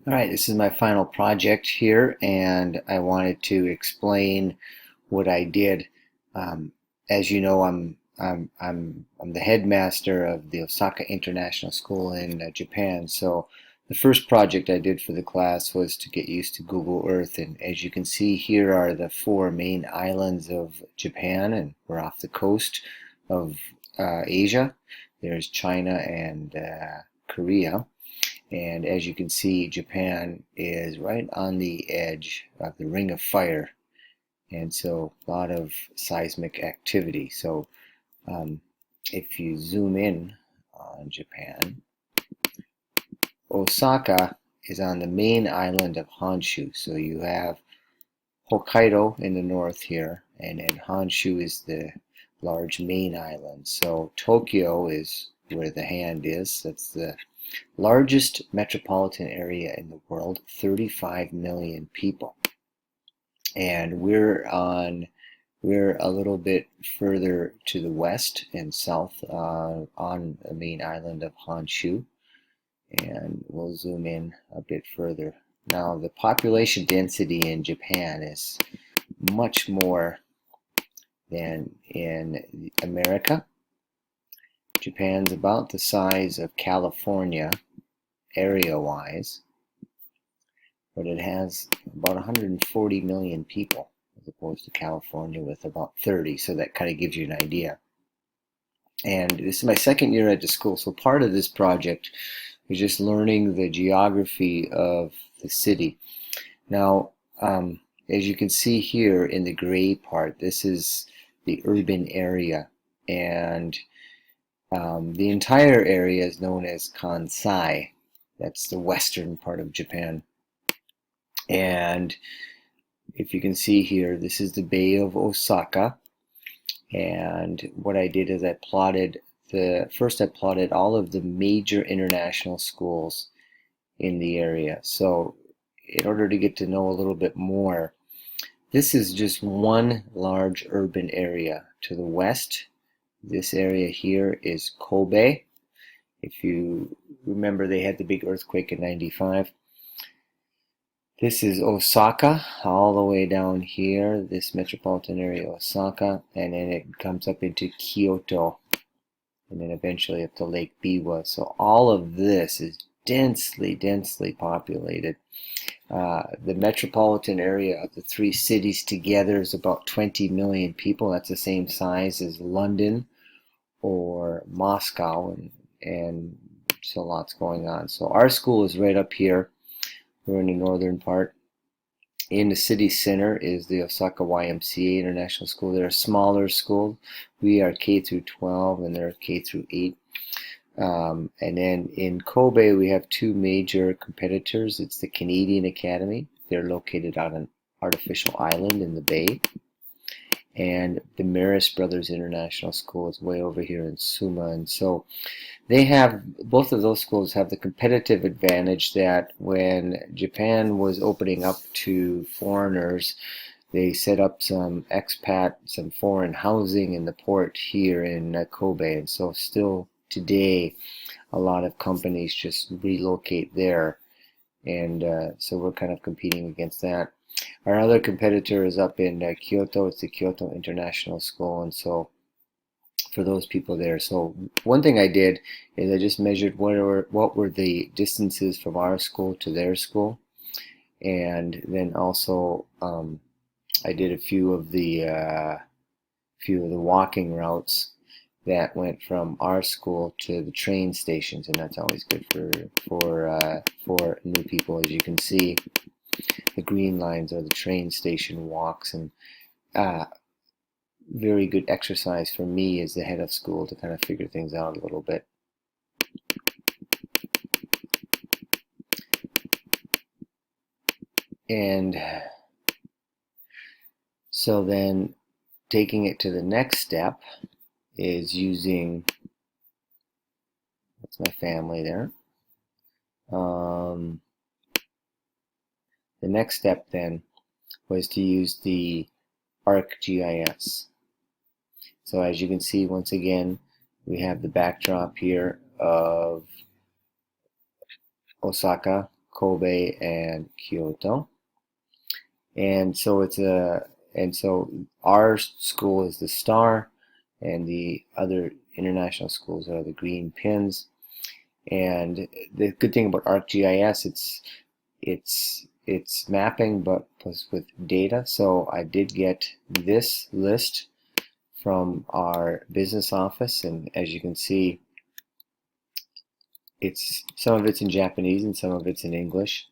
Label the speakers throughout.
Speaker 1: All right, this is my final project here, and I wanted to explain what I did. Um, as you know, I'm the headmaster of the Osaka International School in Japan. So the first project I did for the class was to get used to Google Earth, and as you can see, here are the four main islands of Japan, and we're off the coast of Asia. There's China and Korea. And as you can see, Japan is right on the edge of the Ring of Fire, and so a lot of seismic activity. So if you zoom in on Japan, Osaka is on the main island of Honshu. So you have Hokkaido in the north here, and then Honshu is the large main island. So Tokyo is where the hand is. That's the largest metropolitan area in the world, 35 million people. And we're a little bit further to the west and south on the main island of Honshu. And we'll zoom in a bit further. Now, the population density in Japan is much more than in America. Japan's about the size of California area-wise, but it has about 140 million people as opposed to California with about 30, so that kind of gives you an idea. And this is my second year at the school, so part of this project is just learning the geography of the city. Now, as you can see here in the gray part, this is the urban area, and the entire area is known as Kansai. That's the western part of Japan. And if you can see here, this is the Bay of Osaka. And what I did is I plotted all of the major international schools in the area. So in order to get to know a little bit more, this is just one large urban area. To the west, this area here is Kobe. If you remember, they had the big earthquake in '95. This is Osaka, all the way down here, this metropolitan area, Osaka, and then it comes up into Kyoto, and then eventually up to Lake Biwa. So all of this is densely populated. The metropolitan area of the three cities together is about 20 million people. That's the same size as London or Moscow, and so lots going on. So our school is right up here. We're in the northern part. In the city center is the Osaka YMCA International School. They're a smaller school. We are K through 12 and they're K through 8. And then in Kobe we have two major competitors. It's the Canadian Academy. They're located on an artificial island in the bay. And the Maris Brothers International School is way over here in Suma. And so they have, both of those schools have the competitive advantage that when Japan was opening up to foreigners, they set up some some foreign housing in the port here in Kobe. And so still today, a lot of companies just relocate there. And so we're kind of competing against that. Our other competitor is up in Kyoto. It's the Kyoto International School, and so for those people there. So one thing I did is I just measured what were the distances from our school to their school, and then also I did a few of the walking routes that went from our school to the train stations, and that's always good for new people. As you can see, the green lines are the train station walks, and very good exercise for me as the head of school to kind of figure things out a little bit. And so then taking it to the next step is using, that's my family there. The next step then was to use the ArcGIS. So as you can see, once again, we have the backdrop here of Osaka, Kobe, and Kyoto. And so our school is the star, and the other international schools are the green pins. And the good thing about ArcGIS, it's mapping, but plus with data. So I did get this list from our business office, and as you can see, some of it's in Japanese and some of it's in English.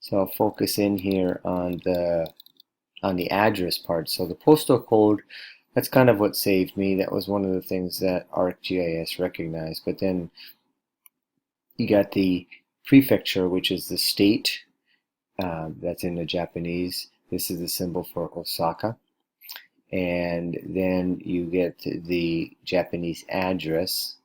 Speaker 1: So I'll focus in here on the address part. So the postal code, that's kind of what saved me. That was one of the things that ArcGIS recognized. But then you got the prefecture, which is the state. That's in the Japanese. This is the symbol for Osaka. And then you get the Japanese address.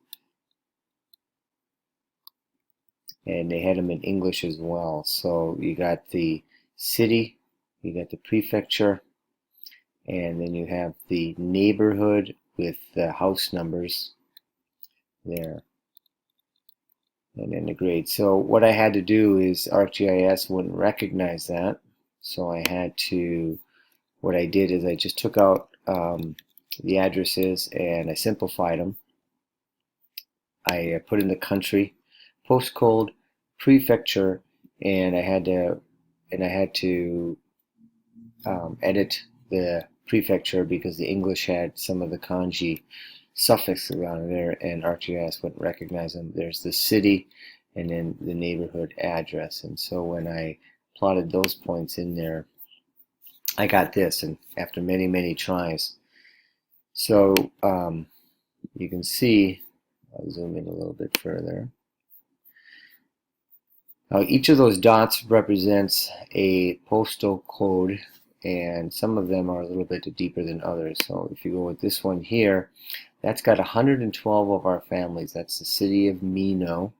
Speaker 1: And they had them in English as well. So you got the city, you got the prefecture, and then you have the neighborhood with the house numbers there, and then the grade. So what I had to do is ArcGIS wouldn't recognize that, so what I did is I just took out the addresses and I simplified them. I put in the country, postcode, prefecture, and I had to edit the prefecture because the English had some of the kanji suffixes around there, and ArcGIS wouldn't recognize them. There's the city and then the neighborhood address. And so when I plotted those points in there, I got this, and after many, many tries. So you can see, I'll zoom in a little bit further. Now each of those dots represents a postal code, and some of them are a little bit deeper than others. So if you go with this one here, that's got 112 of our families. That's the city of Mino,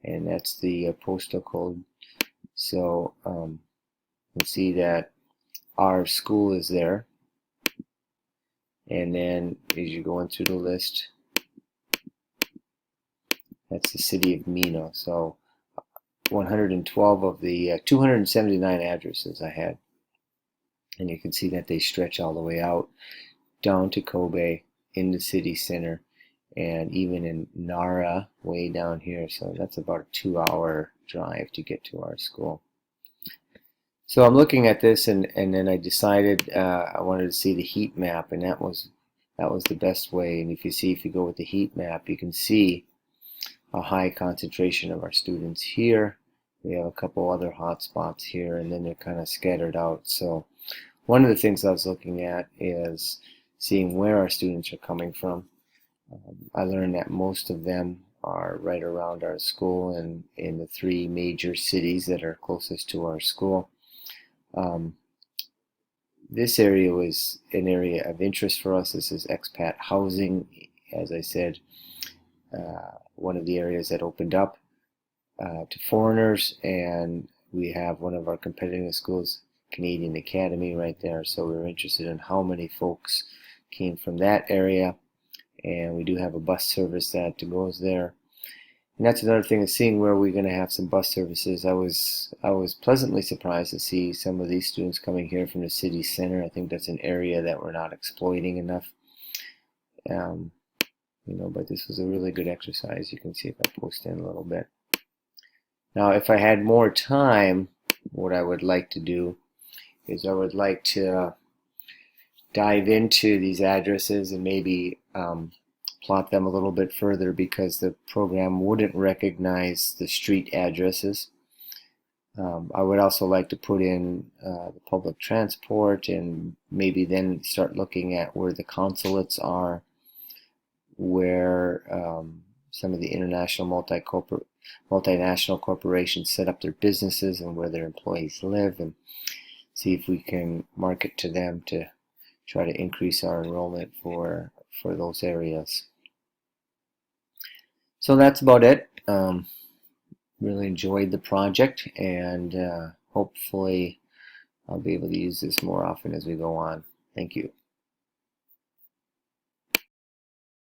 Speaker 1: and that's the postal code. So you can see that our school is there. And then as you go in through the list, that's the city of Mino. So 112 of the 279 addresses I had. And you can see that they stretch all the way out down to Kobe, in the city center, and even in Nara, way down here. So that's about a 2-hour drive to get to our school. So I'm looking at this, and then I decided I wanted to see the heat map, and that was the best way. And if you go with the heat map, you can see a high concentration of our students here. We have a couple other hot spots here, and then they're kind of scattered out. So one of the things I was looking at is seeing where our students are coming from. I learned that most of them are right around our school and in the 3 major cities that are closest to our school. This area was an area of interest for us. This is expat housing, as I said, one of the areas that opened up to foreigners, and we have one of our competitive schools, Canadian Academy, right there. So we were interested in how many folks came from that area, and we do have a bus service that goes there. And that's another thing, is seeing where we're going to have some bus services. I was pleasantly surprised to see some of these students coming here from the city center. I think that's an area that we're not exploiting enough. But this was a really good exercise. You can see if I post in a little bit. Now, if I had more time, what I would like to do is I would like to dive into these addresses and maybe plot them a little bit further, because the program wouldn't recognize the street addresses. I would also like to put in the public transport, and maybe then start looking at where the consulates are, where some of the international multinational corporations set up their businesses, and where their employees live, and see if we can market to them to try to increase our enrollment for those areas. So that's about it. Really enjoyed the project, and hopefully I'll be able to use this more often as we go on. Thank you.